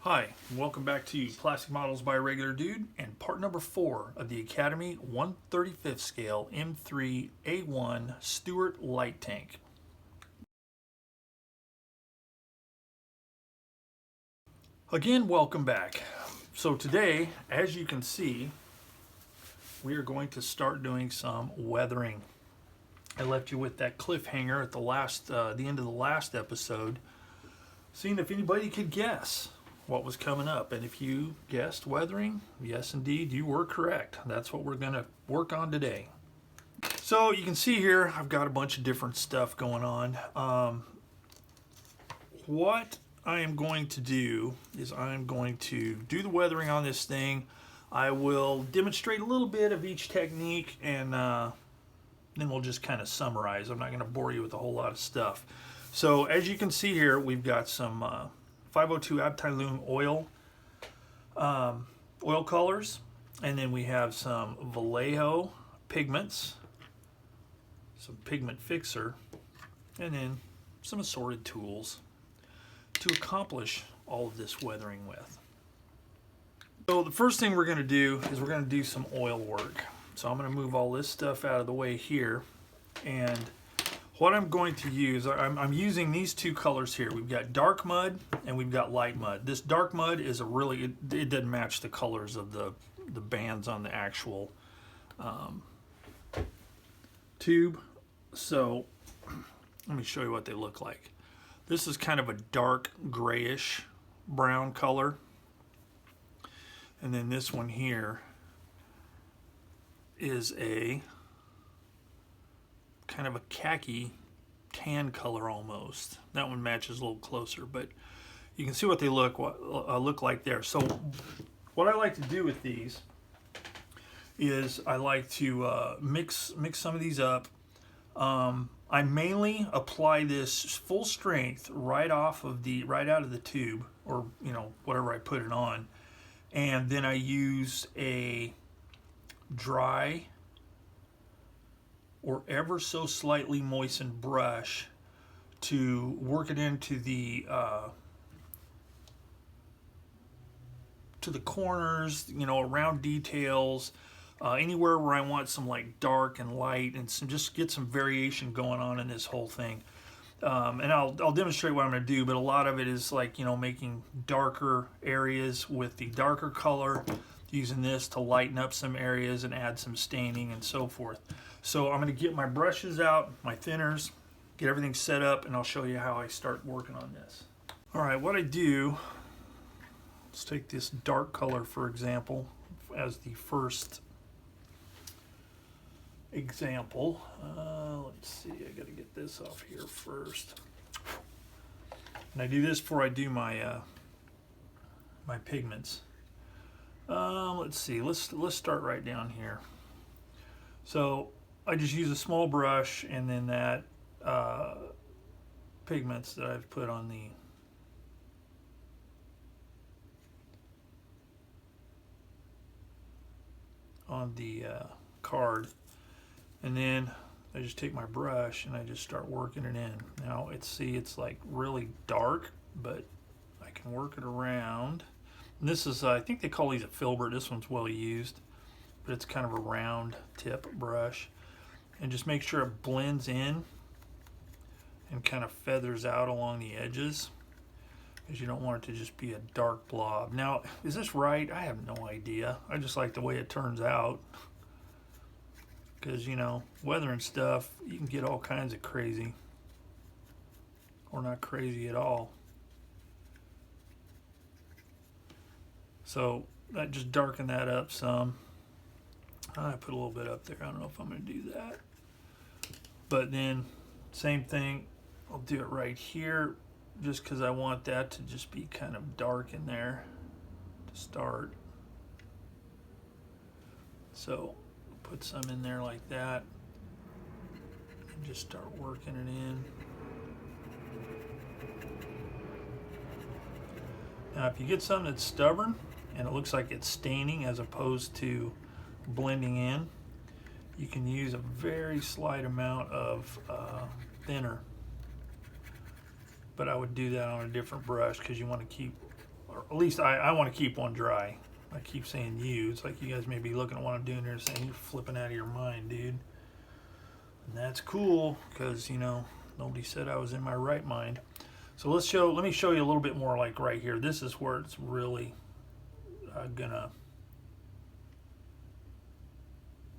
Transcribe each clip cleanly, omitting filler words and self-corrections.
Hi, welcome back to Plastic Models by a Regular Dude and part number 4 of the Academy 1/35 scale M3A1 Stuart Light Tank. Again, welcome back. So today, as you can see, we are going to start doing some weathering. I left you with that cliffhanger at the end of the last episode, seeing if anybody could guess what was coming up. And if you guessed weathering, yes indeed, you were correct. That's what we're going to work on today. So you can see here, I've got a bunch of different stuff going on. What I am going to do is I'm going to do the weathering on this thing. I will demonstrate a little bit of each technique, and then we'll just kind of summarize. I'm not going to bore you with a whole lot of stuff. So as you can see here, we've got some 502 Abtailoon oil colors, and then we have some Vallejo pigments, some pigment fixer, and then some assorted tools to accomplish all of this weathering with. So the first thing we're going to do is we're going to do some oil work. So I'm going to move all this stuff out of the way here, and what I'm going to use, I'm using these two colors here. We've got dark mud and we've got light mud. This dark mud is it doesn't match the colors of the bands on the actual tube. So let me show you what they look like. This is kind of a dark grayish brown color. And then this one here is a kind of a khaki tan color almost. That one matches a little closer, but you can see what they look like there. So what I like to do with these is I like to mix some of these up. I mainly apply this full strength right out of the tube, or whatever I put it on, and then I use a dry or ever so slightly moistened brush to work it into the corners, around details, anywhere where I want some like dark and light, and just get some variation going on in this whole thing. And I'll demonstrate what I'm going to do, but a lot of it is like, making darker areas with the darker color, using this to lighten up some areas and add some staining and so forth. So I'm going to get my brushes out, my thinners, get everything set up, and I'll show you how I start working on this. All right, what I do, let's take this dark color, for example, as the first example. Let's see, I got to get this off here first. And I do this before I do my my pigments. Let's see, let's start right down here. So I just use a small brush, and then that pigments that I've put on the card, and then I just take my brush and I just start working it in. Now it's like really dark, but I can work it around. And this is, I think they call these a filbert. This one's well used, but it's kind of a round tip brush. And just make sure it blends in and kind of feathers out along the edges, because you don't want it to just be a dark blob. Now, is this right? I have no idea. I just like the way it turns out, because weathering stuff, you can get all kinds of crazy, or not crazy at all. So I just darken that up some. I put a little bit up there. I don't know if I'm going to do that. But then same thing, I'll do it right here, just because I want that to just be kind of dark in there to start. So put some in there like that and just start working it in. Now if you get something that's stubborn and it looks like it's staining as opposed to blending in, you can use a very slight amount of thinner, but I would do that on a different brush, because you want to keep or at least I want to keep one dry. I keep saying you. It's like you guys may be looking at what I'm doing here and saying, you're flipping out of your mind, dude. And that's cool, because, you know, nobody said I was in my right mind. So let me show you a little bit more, like right here. This is where it's really gonna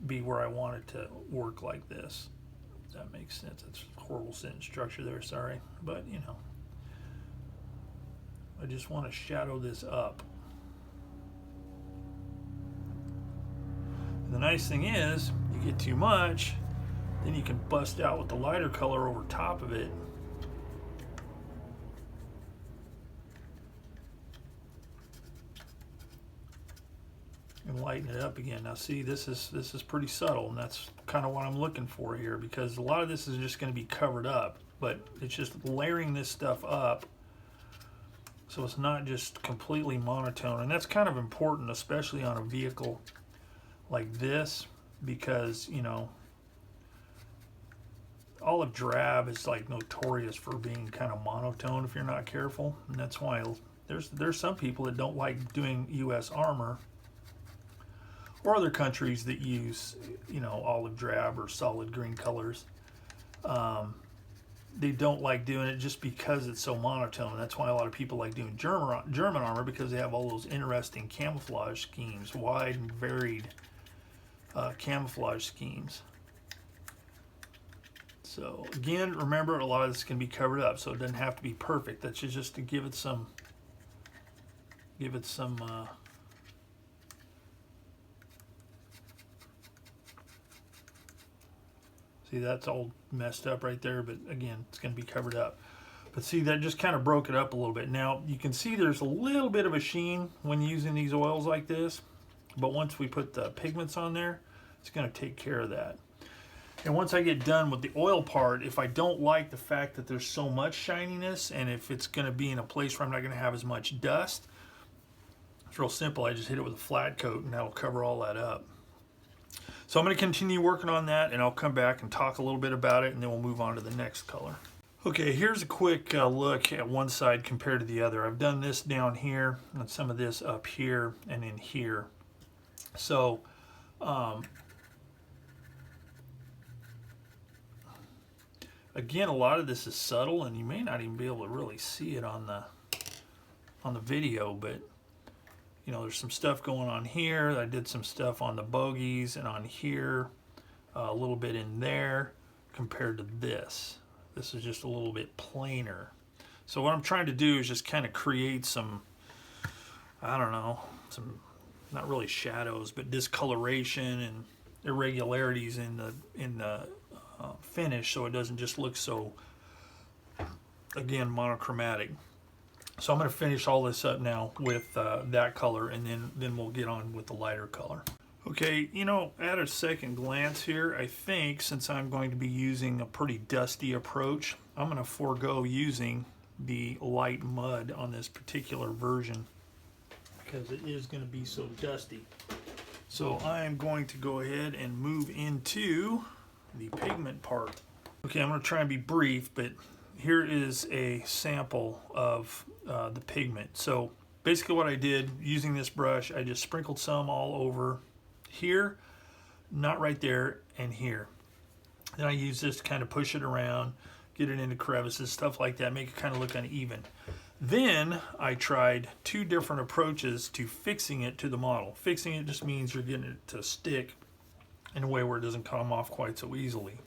be where I want it to work like this. If that makes sense. That's a horrible sentence structure there, sorry. But, you know, I just want to shadow this up. And the nice thing is, you get too much, then you can bust out with the lighter color over top of it. And lighten it up again. Now see, this is pretty subtle, and that's kind of what I'm looking for here, because a lot of this is just going to be covered up, but it's just layering this stuff up so it's not just completely monotone. And that's kind of important, especially on a vehicle like this, because, you know, olive drab is like notorious for being kind of monotone if you're not careful, and that's why there's some people that don't like doing U.S. armor, or other countries that use, you know, olive drab or solid green colors. They don't like doing it just because it's so monotone. That's why a lot of people like doing German armor, because they have all those interesting camouflage schemes, wide and varied camouflage schemes. So again, remember, a lot of this can be covered up, so it doesn't have to be perfect. That's just to give it some see, that's all messed up right there, but again, it's going to be covered up. But see, that just kind of broke it up a little bit. Now, you can see there's a little bit of a sheen when using these oils like this, but once we put the pigments on there, it's going to take care of that. And once I get done with the oil part, if I don't like the fact that there's so much shininess, and if it's going to be in a place where I'm not going to have as much dust, it's real simple. I just hit it with a flat coat, and that'll cover all that up. So I'm going to continue working on that, and I'll come back and talk a little bit about it, and then we'll move on to the next color. Okay, here's a quick look at one side compared to the other. I've done this down here, and some of this up here and in here. So, again, a lot of this is subtle, and you may not even be able to really see it on the video, but you know, there's some stuff going on here. I did some stuff on the bogies and on here, a little bit in there compared to this. This is just a little bit plainer. So what I'm trying to do is just kind of create some, I don't know, some, not really shadows, but discoloration and irregularities in the finish, so it doesn't just look so, again, monochromatic. So I'm going to finish all this up now with that color, and then we'll get on with the lighter color. Okay, you know, at a second glance here, I think since I'm going to be using a pretty dusty approach, I'm going to forego using the light mud on this particular version, because it is going to be so dusty. So I'm going to go ahead and move into the pigment part. Okay, I'm going to try and be brief, but here is a sample of the pigment. So basically what I did using this brush, I just sprinkled some all over here, not right there, and here. Then I use this to kind of push it around, get it into crevices, stuff like that, make it kind of look uneven. Then I tried two different approaches to fixing it to the model. Fixing it just means you're getting it to stick in a way where it doesn't come off quite so easily.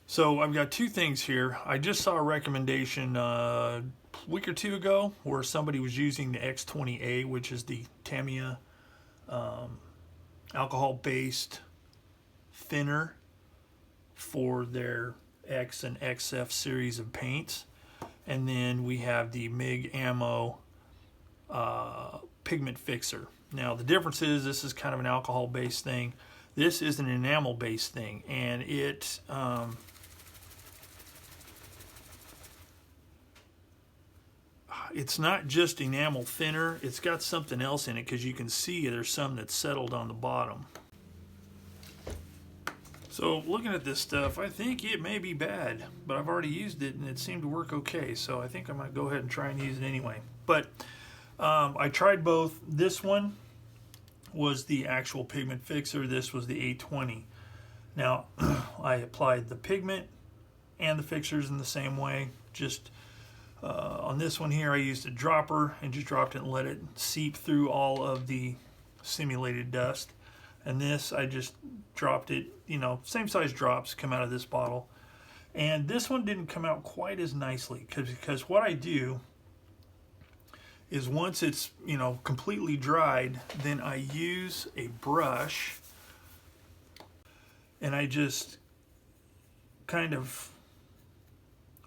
So I've got two things here. I just saw a recommendation a week or two ago where somebody was using the X20A, which is the Tamiya alcohol-based thinner for their X and XF series of paints. And then we have the MIG Ammo pigment fixer. Now the difference is this is kind of an alcohol-based thing. This is an enamel-based thing, and it it's not just enamel thinner, it's got something else in it, because you can see there's some that's settled on the bottom. So looking at this stuff, I think it may be bad, but I've already used it and it seemed to work okay, so I think I'm going to go ahead and try and use it anyway. But I tried both. This one was the actual pigment fixer. This was the 820. Now, I applied the pigment and the fixers in the same way. Just on this one here, I used a dropper and just dropped it and let it seep through all of the simulated dust. And this, I just dropped it, you know, same size drops come out of this bottle. And this one didn't come out quite as nicely because what I do is once it's, you know, completely dried, then I use a brush and I just kind of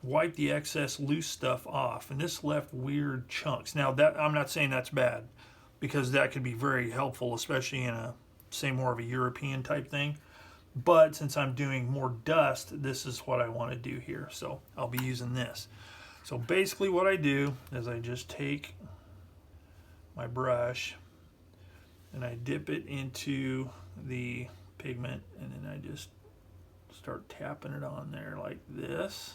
wipe the excess loose stuff off, and this left weird chunks. Now that, I'm not saying that's bad, because that could be very helpful, especially in a, say, more of a European type thing. But since I'm doing more dust, this is what I want to do here, so I'll be using this. So basically what I do is I just take my brush and I dip it into the pigment, and then I just start tapping it on there like this.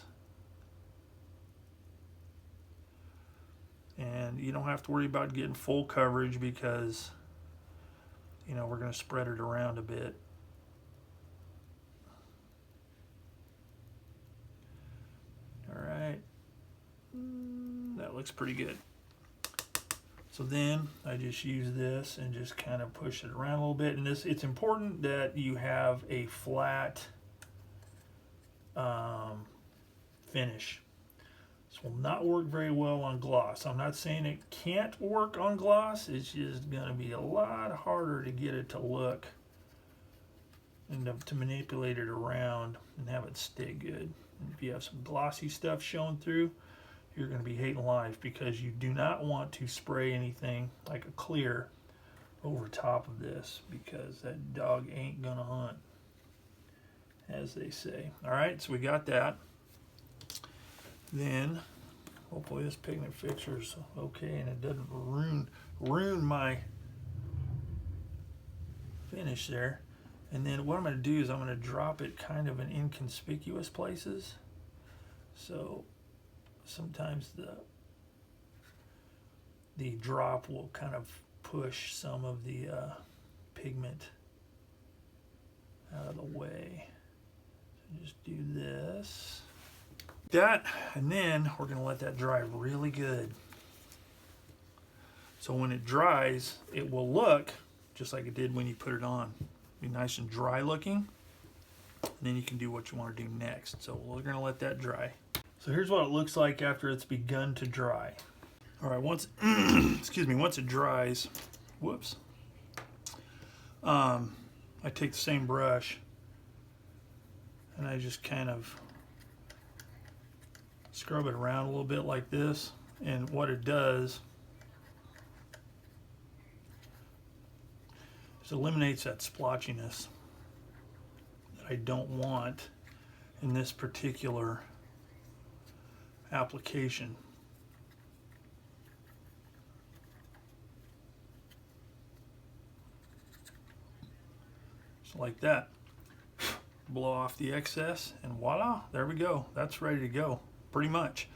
And you don't have to worry about getting full coverage because, you know, we're going to spread it around a bit. All right, that looks pretty good. So then I just use this and just kind of push it around a little bit. And this, it's important that you have a flat finish. This will not work very well on gloss. I'm not saying it can't work on gloss. It's just going to be a lot harder to get it to look and to manipulate it around and have it stay good. And if you have some glossy stuff showing through, you're going to be hating life, because you do not want to spray anything like a clear over top of this, because that dog ain't going to hunt, as they say. All right, so we got that. Then hopefully this pigment fixture's okay and it doesn't ruin my finish there. And then what I'm going to do is I'm going to drop it kind of in inconspicuous places. So sometimes the drop will kind of push some of the pigment out of the way. So just do this. That, and then we're going to let that dry really good. So when it dries, it will look just like it did when you put it on. Be nice and dry looking, and then you can do what you want to do next. So we're going to let that dry. So here's what it looks like after it's begun to dry. All right, once excuse me, once it dries, whoops, I take the same brush and I just kind of scrub it around a little bit like this, and what it does is eliminates that splotchiness that I don't want in this particular application. So like that, blow off the excess, and voila, there we go. That's ready to go, pretty much.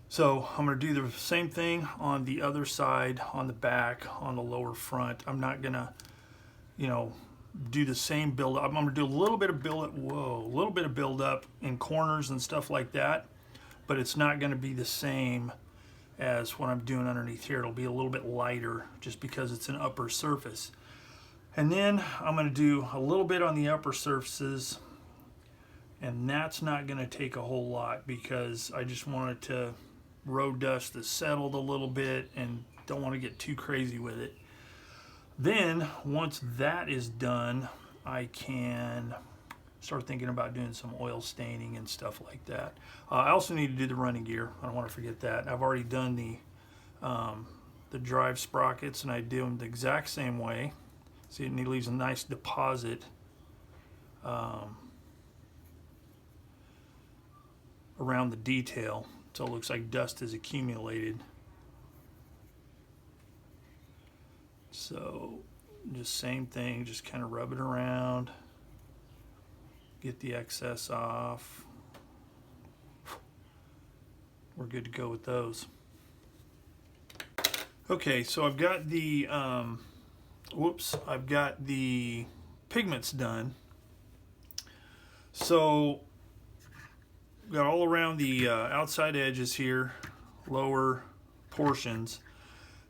So I'm going to do the same thing on the other side, on the back, on the lower front. I'm not going to, you know, do the same build up. I'm going to do a little bit of build up, a little bit of build up in corners and stuff like that, but it's not going to be the same as what I'm doing underneath here. It'll be a little bit lighter just because it's an upper surface. And then I'm going to do a little bit on the upper surfaces, and that's not going to take a whole lot because I just want it to road dust that's settled a little bit and don't want to get too crazy with it. Then once that is done, I can start thinking about doing some oil staining and stuff like that. I also need to do the running gear. I don't want to forget that. I've already done the drive sprockets, and I do them the exact same way. See, it leaves a nice deposit around the detail, so it looks like dust is accumulated. So just same thing, just kind of rub it around, get the excess off. We're good to go with those. Okay, so I've got the I've got the pigments done. So got all around the outside edges here, lower portions,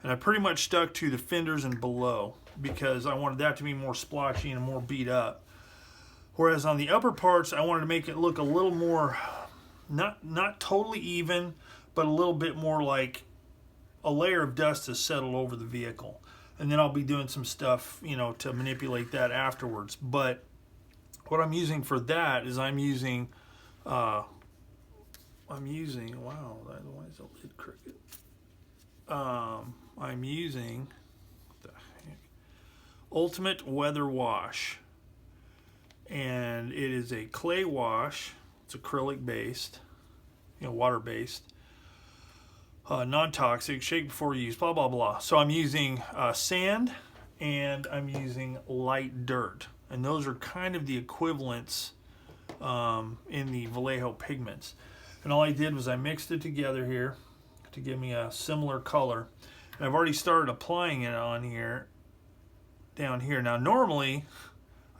and I pretty much stuck to the fenders and below because I wanted that to be more splotchy and more beat up. Whereas on the upper parts, I wanted to make it look a little more, not totally even, but a little bit more like a layer of dust has settled over the vehicle. And then I'll be doing some stuff, you know, to manipulate that afterwards. But what I'm using for that is I'm using, wow, why is the lid crooked? I'm using, what the heck? Ultimate Weather Wash. And it is a clay wash. It's acrylic based, you know, water based. Non-toxic, shake before use, blah, blah, blah. So I'm using sand and I'm using light dirt. And those are kind of the equivalents in the Vallejo pigments. And all I did was I mixed it together here to give me a similar color. And I've already started applying it on here, down here. Now normally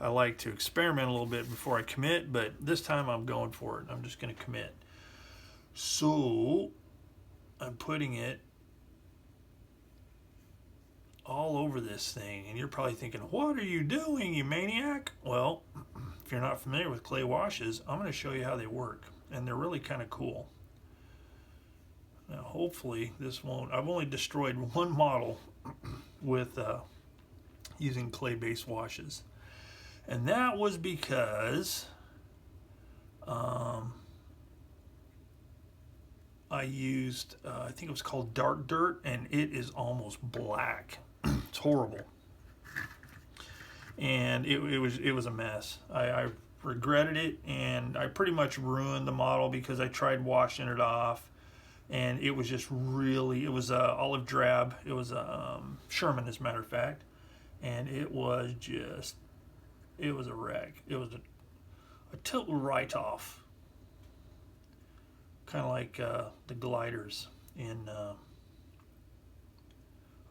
I like to experiment a little bit before I commit, but this time I'm going for it. I'm just going to commit. So I'm putting it all over this thing, and you're probably thinking, what are you doing, you maniac? Well, if you're not familiar with clay washes, I'm going to show you how they work, and they're really kind of cool. Now hopefully this won't, I've only destroyed one model with using clay-based washes, and that was because I used, I think it was called dark dirt, and it is almost black. It's horrible. And it was a mess. I regretted it, and I pretty much ruined the model because I tried washing it off, and it was just really, it was olive drab. It was a Sherman, as a matter of fact, and it was just, it was a wreck. It was a total write-off. Kind of like the gliders in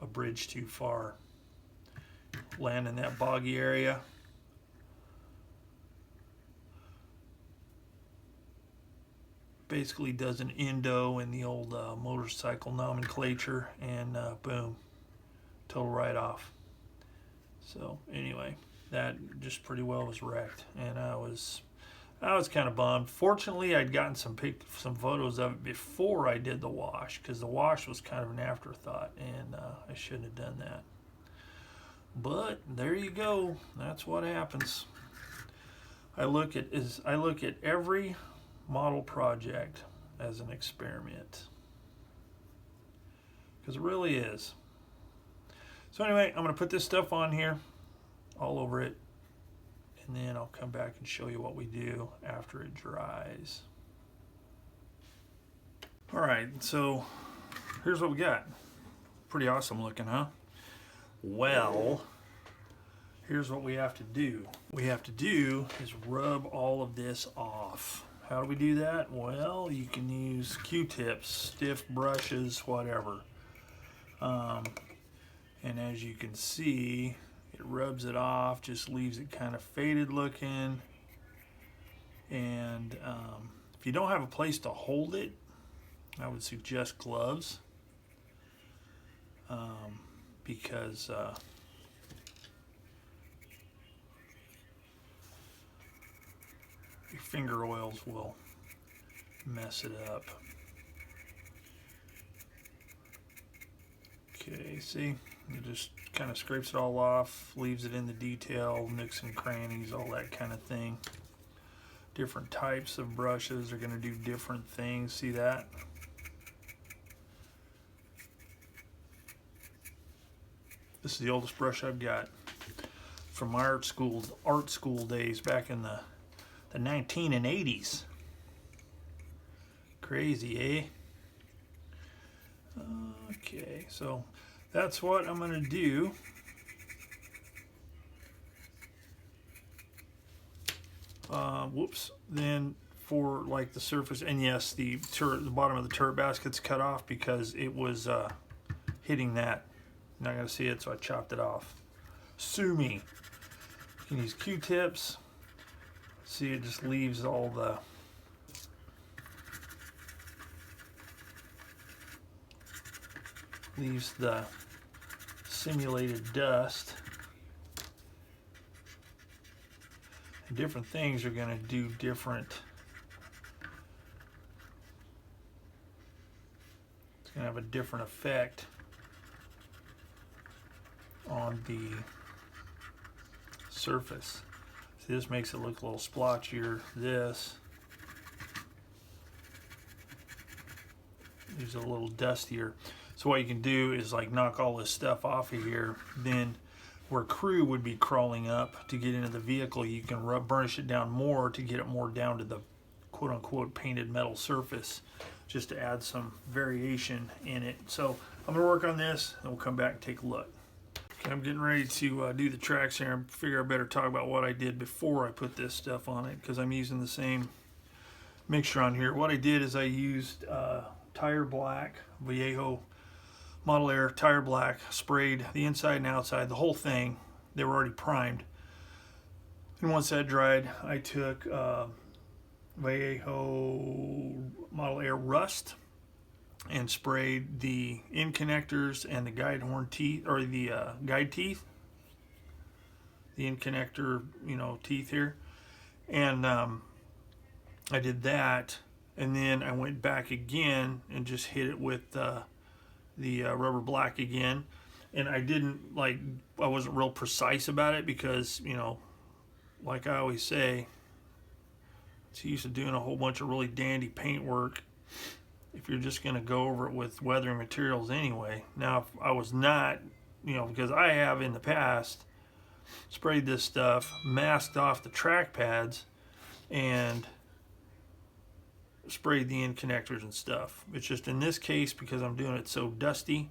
A Bridge Too Far. Land in that boggy area. Basically does an endo in the old motorcycle nomenclature, and boom, total write-off. So anyway, that just pretty well was wrecked, and I was kind of bummed. Fortunately, I'd gotten some photos of it before I did the wash, because the wash was kind of an afterthought, and I shouldn't have done that. But there you go. That's what happens. I look at every model project as an experiment, because it really is. So anyway, I'm going to put this stuff on here, all over it, and then I'll come back and show you what we do after it dries. Alright, so here's what we got. Pretty awesome looking, huh? Well, here's what we have to do. What we have to do is rub all of this off. How do we do that? Well, you can use Q-tips, stiff brushes, whatever. And as you can see, it rubs it off, just leaves it kind of faded looking. And if you don't have a place to hold it, I would suggest gloves, because your finger oils will mess it up. Okay, see? It just kind of scrapes it all off, leaves it in the detail, nooks and crannies, all that kind of thing. Different types of brushes are going to do different things. See that? This is the oldest brush I've got from my art school days back in the 1980s. Crazy, eh? Okay, so that's what I'm going to do. Whoops. Then for like the surface, and yes, the bottom of the turret basket's cut off because it was hitting that. You're not going to see it, so I chopped it off. Sue me. You can use Q-tips. See, it just leaves all the simulated dust. And different things are going to do different. It's going to have a different effect on the surface. See, this makes it look a little splotchier. This is a little dustier. So what you can do is like knock all this stuff off of here. Then where crew would be crawling up to get into the vehicle, you can burnish it down more to get it more down to the quote-unquote painted metal surface, just to add some variation in it. So I'm going to work on this, and we'll come back and take a look. Okay, I'm getting ready to do the tracks here. I figure I better talk about what I did before I put this stuff on it, because I'm using the same mixture on here. What I did is I used tire black, Vallejo Model Air tire black, sprayed the inside and outside, the whole thing. They were already primed. And once that dried, I took Vallejo Model Air Rust and sprayed the end connectors and the guide horn teeth, or the guide teeth, the end connector, teeth here. And I did that, and then I went back again and just hit it with the rubber black again. And I wasn't real precise about it because, like I always say, it's used to doing a whole bunch of really dandy paint work if you're just going to go over it with weathering materials anyway. Now, if I was not, because I have in the past sprayed this stuff, masked off the track pads, and sprayed the end connectors and stuff. It's just in this case, because I'm doing it so dusty,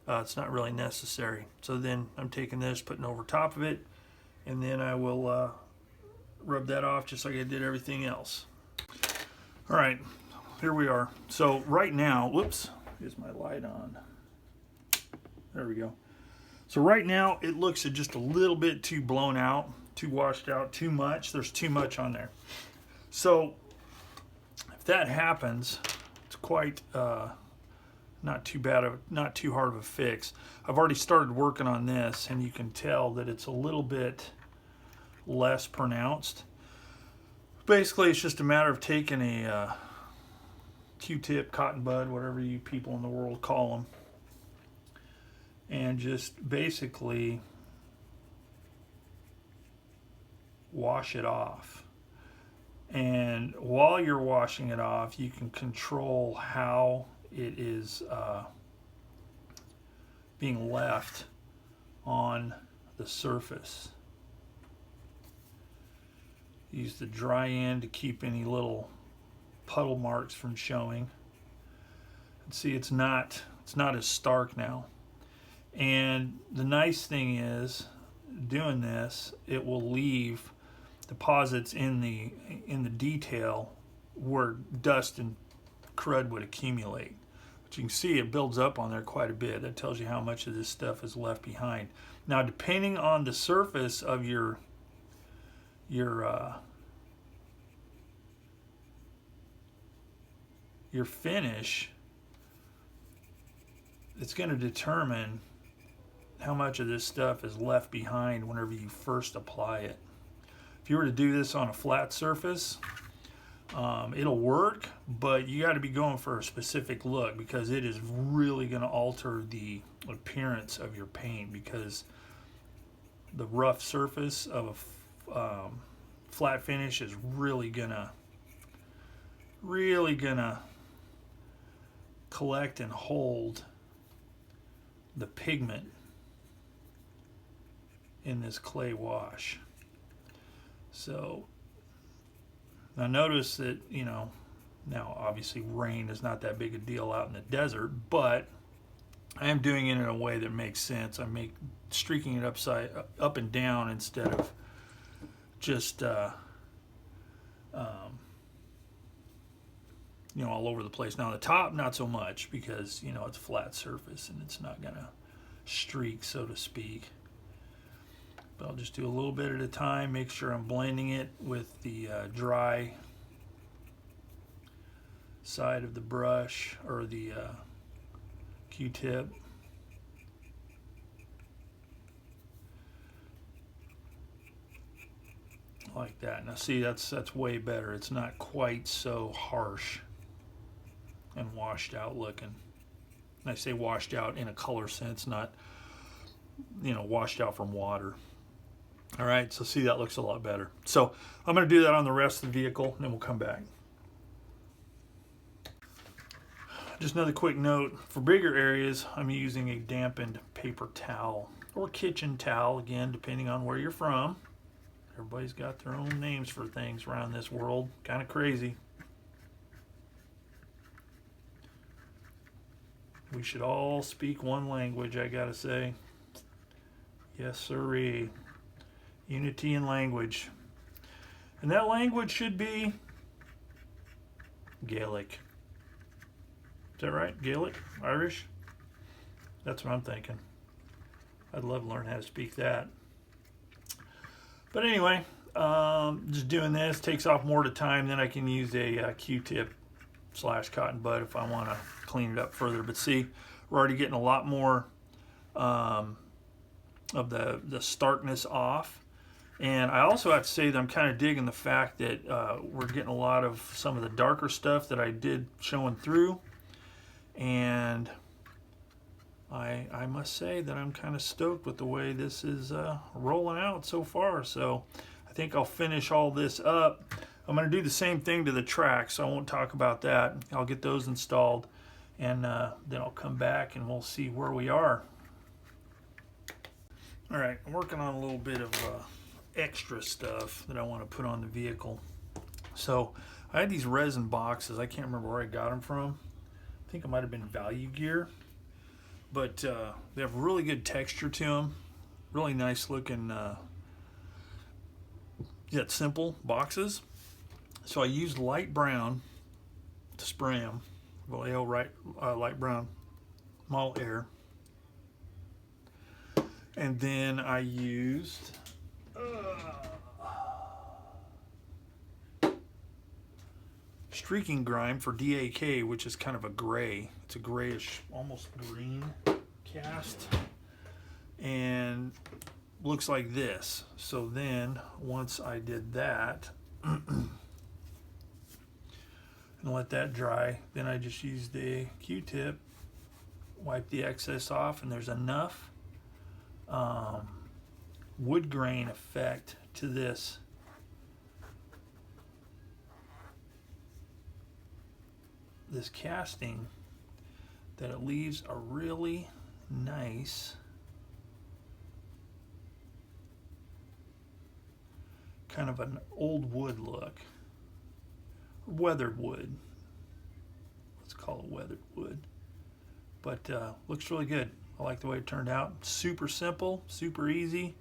it's not really necessary. So then I'm taking this, putting over top of it, and then I will rub that off just like I did everything else. All right, here we are. So right now, whoops, is my light on? There we go. So right now it looks just a little bit too blown out, too washed out, too much. There's too much on there. So if that happens, it's quite not too bad, not too hard of a fix. I've already started working on this, and you can tell that it's a little bit less pronounced. Basically, it's just a matter of taking a Q-tip, cotton bud, whatever you people in the world call them, and just basically wash it off. And while you're washing it off, you can control how it is being left on the surface. Use the dry end to keep any little puddle marks from showing. And see, it's not as stark now. And the nice thing is, doing this, it will leave deposits in the detail where dust and crud would accumulate. But you can see it builds up on there quite a bit. That tells you how much of this stuff is left behind. Now, depending on the surface of your finish, it's going to determine how much of this stuff is left behind whenever you first apply it. If you were to do this on a flat surface, it'll work, but you got to be going for a specific look, because it is really going to alter the appearance of your paint, because the rough surface of a flat finish is really gonna collect and hold the pigment in this clay wash. So now notice that, now obviously rain is not that big a deal out in the desert, but I am doing it in a way that makes sense. I'm streaking it up and down instead of just you know, all over the place. Now the top, not so much, because, you know, it's a flat surface and it's not gonna streak, so to speak. But I'll just do a little bit at a time, make sure I'm blending it with the dry side of the brush, or the Q-tip. Like that. Now see, that's way better. It's not quite so harsh and washed out looking. And I say washed out in a color sense, not, you know, washed out from water. All right, so see, that looks a lot better. So I'm going to do that on the rest of the vehicle, and then we'll come back. Just another quick note, for bigger areas, I'm using a dampened paper towel or kitchen towel, again, depending on where you're from. Everybody's got their own names for things around this world. Kind of crazy. We should all speak one language, I gotta say. Yes, sirree. Unity in language. And that language should be Gaelic. Is that right? Gaelic? Irish? That's what I'm thinking. I'd love to learn how to speak that. But anyway, just doing this takes off more time. Then I can use a Q-tip / cotton bud if I want to clean it up further. But see, we're already getting a lot more of the starkness off. And I also have to say that I'm kind of digging the fact that we're getting a lot of some of the darker stuff that I did showing through. And I must say that I'm kind of stoked with the way this is rolling out so far. So I think I'll finish all this up. I'm going to do the same thing to the tracks, so I won't talk about that. I'll get those installed, and then I'll come back and we'll see where we are. All right, I'm working on a little bit of extra stuff that I want to put on the vehicle. So I had these resin boxes. I can't remember where I got them from. I think it might have been Value Gear. But they have really good texture to them. Really nice looking, yet simple boxes. So I used light brown to spray them. Vallejo light brown Malt Air. And then I used streaking grime for DAK, which is kind of a gray. It's a grayish, almost green cast, and looks like this. So then once I did that and let that dry, then I just used a Q-tip, wipe the excess off, and there's enough wood grain effect to this casting that it leaves a really nice kind of an old wood look, weathered wood. Let's call it weathered wood. But looks really good. I like the way it turned out. Super simple, super easy.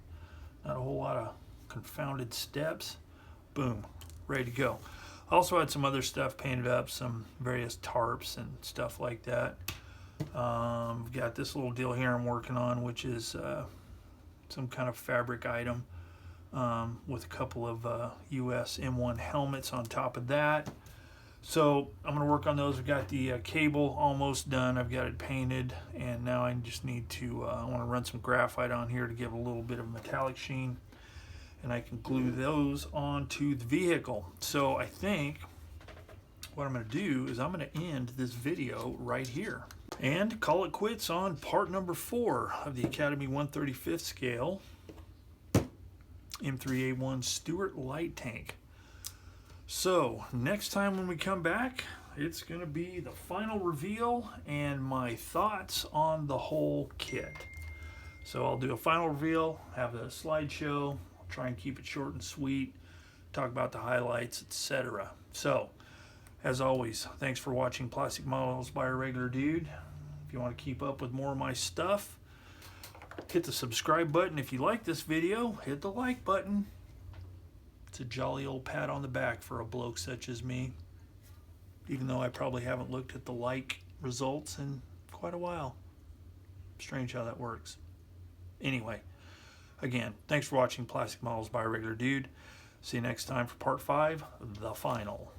Not a whole lot of confounded steps. Boom, ready to go. Also had some other stuff painted up, some various tarps and stuff like that. Got this little deal here I'm working on, which is some kind of fabric item with a couple of US M1 helmets on top of that. So I'm going to work on those. We've got the cable almost done. I've got it painted, and now I just need to, I want to run some graphite on here to give a little bit of metallic sheen, and I can glue those onto the vehicle. So I think what I'm going to do is I'm going to end this video right here and call it quits on part number 4 of the Academy 135th scale M3A1 Stuart Light Tank. So next time when we come back, it's going to be the final reveal and my thoughts on the whole kit. So I'll do a final reveal, have a slideshow, I'll try and keep it short and sweet, talk about the highlights, etc. So as always, thanks for watching Plastic Models by a Regular Dude. If you want to keep up with more of my stuff, hit the subscribe button. If you like this video, hit the like button. It's a jolly old pat on the back for a bloke such as me. even though I probably haven't looked at the like results in quite a while. Strange how that works. Anyway, again, thanks for watching Plastic Models by a Regular Dude. See you next time for part 5, the final.